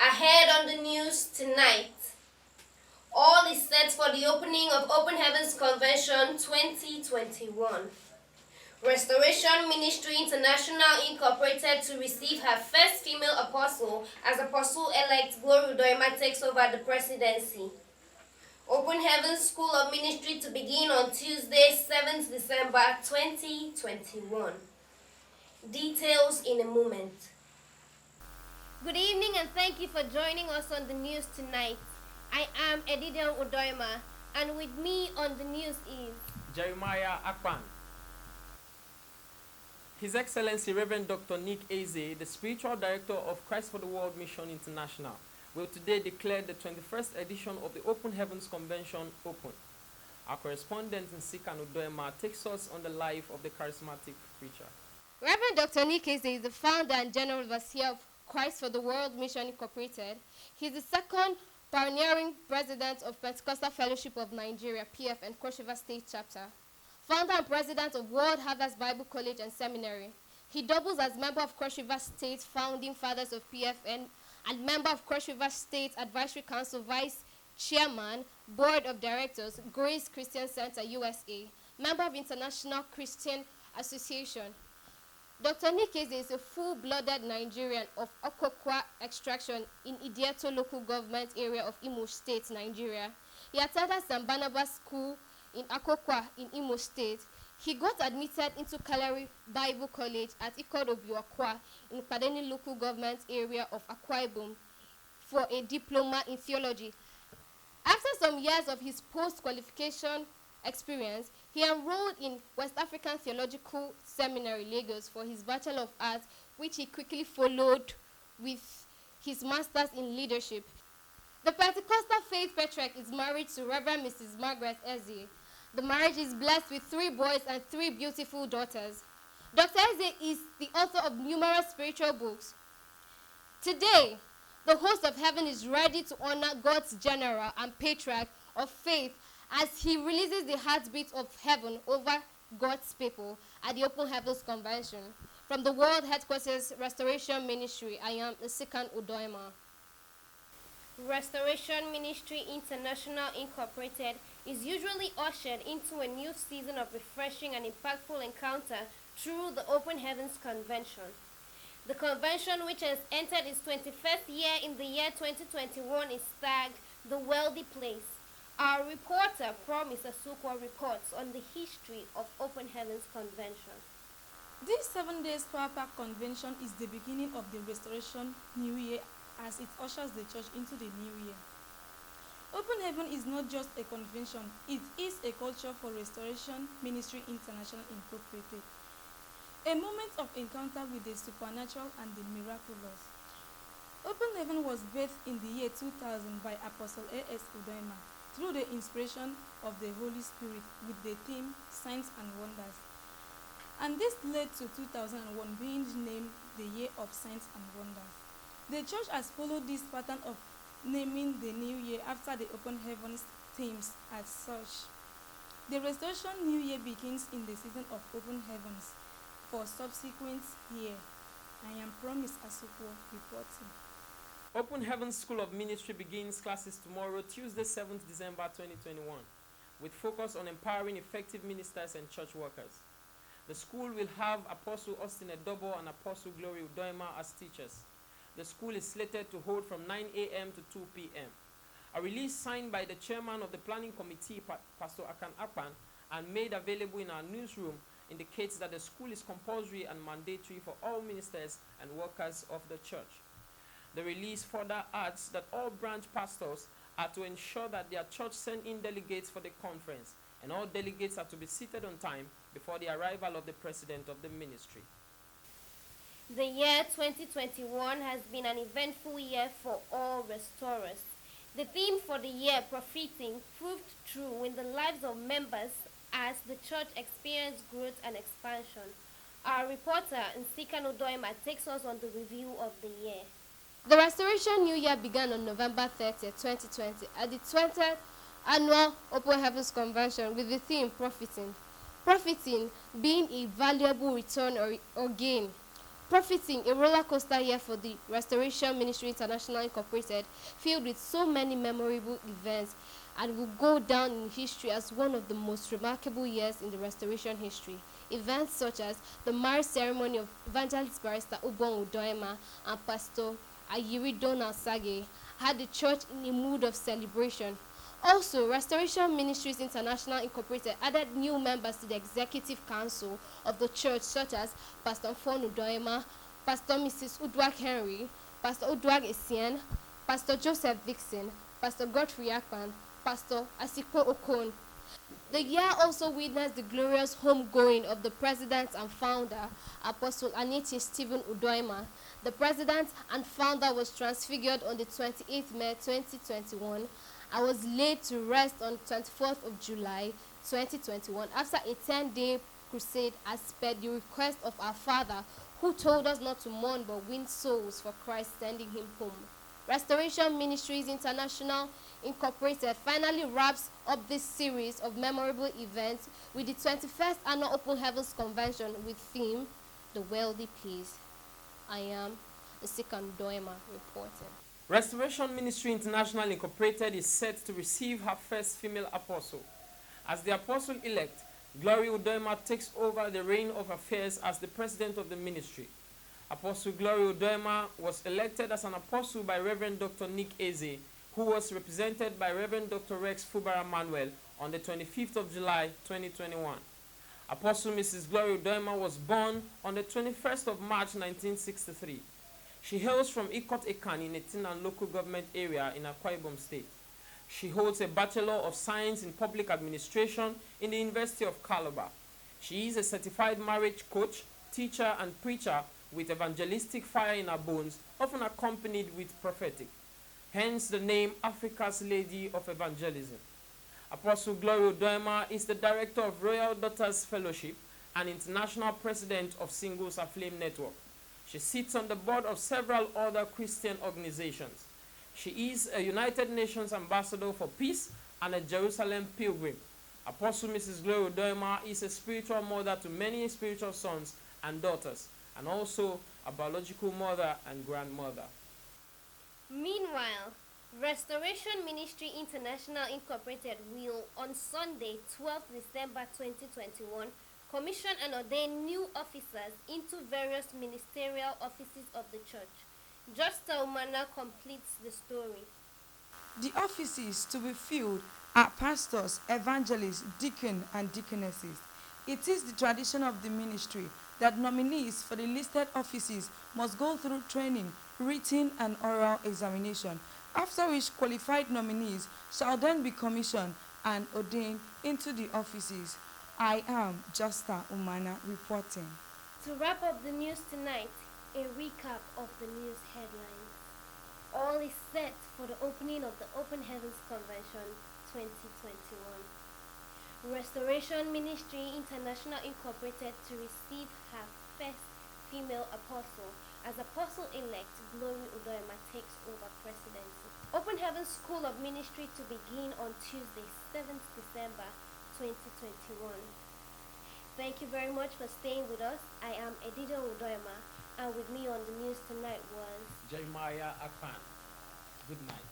Ahead on the news tonight, all is set for the opening of Open Heavens Convention 2021. Restoration Ministry International Incorporated to receive her first female apostle as Apostle-elect Glory Udoima takes over the presidency. Open Heavens School of Ministry to begin on Tuesday, 7th December 2021. Details in a moment. Good evening and thank you for joining us on the news tonight. I am Edidian Udoima, and with me on the news is Jeremiah Akpan. His Excellency Reverend Dr. Nick Eze, the Spiritual Director of Christ for the World Mission International, will today declare the 21st edition of the Open Heavens Convention open. Our correspondent in Sikan Udoima takes us on the life of the charismatic preacher. Reverend Dr. Nick Eze is the founder and general overseer of Christ for the World Mission Incorporated. He is the second pioneering president of Pentecostal Fellowship of Nigeria, PF, and Cross River State Chapter. Founder and president of World Harvest Bible College and Seminary. He doubles as member of Cross River State Founding Fathers of PFN and member of Cross River State Advisory Council Vice Chairman, Board of Directors, Grace Christian Center, USA. Member of International Christian Association. Dr. Nick Eze is a full-blooded Nigerian of Okokwa extraction in Idieto local government area of Imo State, Nigeria. He attended St. Barnabas School in Akokwa in Imo State. He got admitted into Kalari Bible College at Ikodobiwakwa in Padeni local government area of Akwa Ibom for a diploma in theology. After some years of his post-qualification experience, he enrolled in West African Theological Seminary, Lagos, for his Bachelor of Arts, which he quickly followed with his Master's in Leadership. The Pentecostal Faith Patriarch is married to Reverend Mrs. Margaret Eze. The marriage is blessed with 3 boys and 3 beautiful daughters. Dr. Eze is the author of numerous spiritual books. Today, the host of heaven is ready to honor God's general and patriarch of faith as he releases the heartbeat of heaven over God's people at the Open Heavens Convention. From the World Headquarters Restoration Ministry, I am Isikan Udoima. Restoration Ministry International Incorporated is usually ushered into a new season of refreshing and impactful encounter through the Open Heavens Convention. The convention, which has entered its 21st year in the year 2021, is tagged The Wealthy Place. Our reporter, Promise Asukwa, reports on the history of Open Heavens Convention. This 7 days Power Pack Convention is the beginning of the Restoration New Year as it ushers the church into the new year. Open Heaven is not just a convention, it is a culture for Restoration Ministry International Incorporated. A moment of encounter with the supernatural and the miraculous. Open Heaven was birthed in the year 2000 by Apostle A.S. Udoima through the inspiration of the Holy Spirit with the theme Signs and Wonders. And this led to 2001 being named the Year of Signs and Wonders. The church has followed this pattern of naming the new year after the Open Heavens themes as such. The Restoration New Year begins in the season of Open Heavens for subsequent year. I am Promise Asukwo reporting. Open Heavens School of Ministry begins classes tomorrow, Tuesday, 7th December 2021, with focus on empowering effective ministers and church workers. The school will have Apostle Austin Edobo and Apostle Glory Udoima as teachers. The school is slated to hold from 9 a.m. to 2 p.m. A release signed by the chairman of the planning committee, Pastor Akan Akpan, and made available in our newsroom indicates that the school is compulsory and mandatory for all ministers and workers of the church. The release further adds that all branch pastors are to ensure that their church send in delegates for the conference, and all delegates are to be seated on time before the arrival of the president of the ministry. The year 2021 has been an eventful year for all restorers. The theme for the year, Profiting, proved true in the lives of members as the church experienced growth and expansion. Our reporter, Nsika Udoima, takes us on the review of the year. The Restoration New Year began on November 30, 2020, at the 20th Annual Open Heavens Convention with the theme Profiting. Profiting being a valuable return or gain. profiting a roller coaster year for the Restoration Ministry International Incorporated, filled with so many memorable events, and will go down in history as one of the most remarkable years in the Restoration history. Events such as the marriage ceremony of Evangelist Barrister Ubon Udoema and Pastor Ayiri Donald Sage had the church in a mood of celebration. Also, Restoration Ministries International Incorporated added new members to the executive council of the church, such as Pastor Fon Udoema, Pastor Mrs. Udwag Henry, Pastor Udwag Essien, Pastor Joseph Dixon, Pastor Godfrey Akpan, Pastor Asikpo Okon. The year also witnessed the glorious homegoing of the president and founder, Apostle Aniche Stephen Udoema. The president and founder was transfigured on the 28th May 2021 and was laid to rest on 24th of July 2021 after a 10-day crusade as per the request of our Father, who told us not to mourn but win souls for Christ, sending him home. Restoration Ministries International Incorporated finally wraps up this series of memorable events with the 21st Annual Open Heavens Convention with theme, The Wealthy Place. I am Isika Udoema reporting. Restoration Ministry International Incorporated is set to receive her first female apostle. As the apostle-elect, Glory Udoema takes over the reign of affairs as the president of the ministry. Apostle Glory Udoema was elected as an apostle by Reverend Dr. Nick Eze, who was represented by Reverend Dr. Rex Fubara Manuel on the 25th of July 2021. Apostle Mrs. Glory Udoema was born on the 21st of March 1963. She hails from Ikot Ekan in Etinan local government area in Akwa Ibom State. She holds a Bachelor of Science in Public Administration in the University of Calabar. She is a certified marriage coach, teacher, and preacher with evangelistic fire in her bones, often accompanied with prophetic. Hence the name Africa's Lady of Evangelism. Apostle Glory Udoema is the director of Royal Daughters Fellowship and international president of Singles Aflame Network. She sits on the board of several other Christian organizations. She is a United Nations Ambassador for Peace and a Jerusalem Pilgrim. Apostle Mrs. Glory Udoema is a spiritual mother to many spiritual sons and daughters, and also a biological mother and grandmother. Meanwhile, Restoration Ministry International Incorporated will, on Sunday, 12th December 2021, commission and ordain new officers into various ministerial offices of the church. Justa Umana completes the story. The offices to be filled are pastors, evangelists, deacon, and deaconesses. It is the tradition of the ministry that nominees for the listed offices must go through training, written and oral examination, after which qualified nominees shall then be commissioned and ordained into the offices. I am Justa Umana reporting. To wrap up the news tonight, a recap of the news headlines. All is set for the opening of the Open Heavens Convention 2021. Restoration Ministry International Incorporated to receive her first female apostle as apostle-elect Glory Udoema takes over presidency. Open Heavens School of Ministry to begin on Tuesday, 7th December 2021. Thank you very much for staying with us. I am Edida Udoema, and with me on the news tonight was Jeremiah Akpan. Good night.